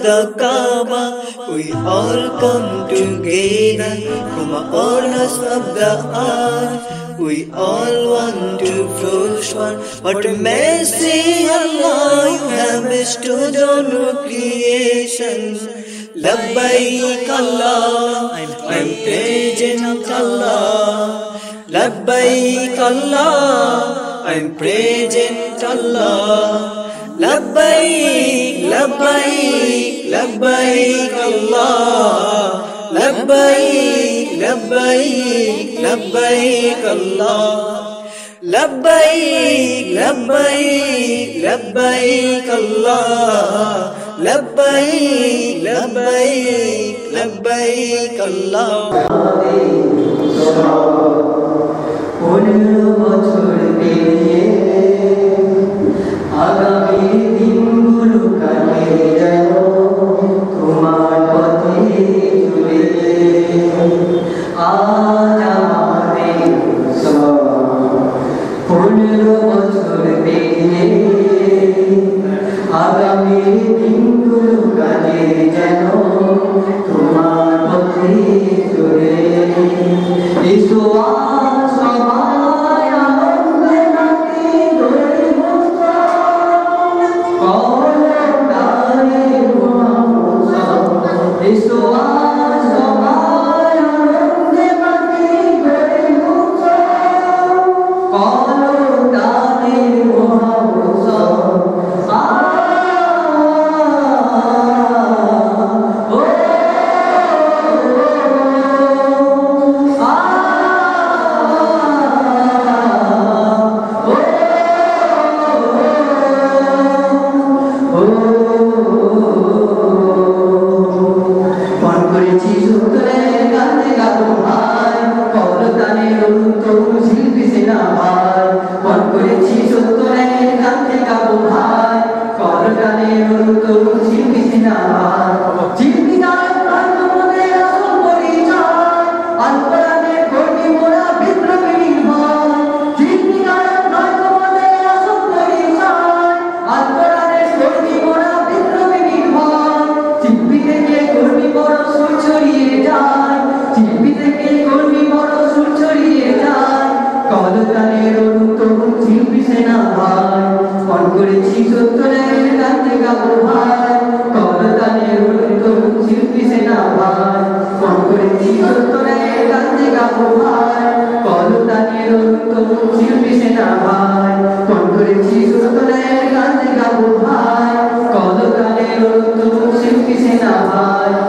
the Kaaba, we all come together from all corners of the earth. We all want to prosper. What a mercy, Allah, you have bestowed on creation. Labbaik Allah, I'm present Allah. Labbaik Allah, I'm present Allah. Labbaik, labbaik, labbaik Allah. Labbaik, labbaik, labbaik Allah. Labbaik, labbaik, labbaik Allah. Labbaik, labbaik, labbaik Allah. 15 বছর পেরিয়ে আগামী দিনগুলো কাটে যেন তোমার পথে চলে। আজ আমাদের 15 বছর পেরিয়ে আগামী দিনগুলো কাটে যেন তোমার পথে চলে। এসো শিল্পী সেনা ভাই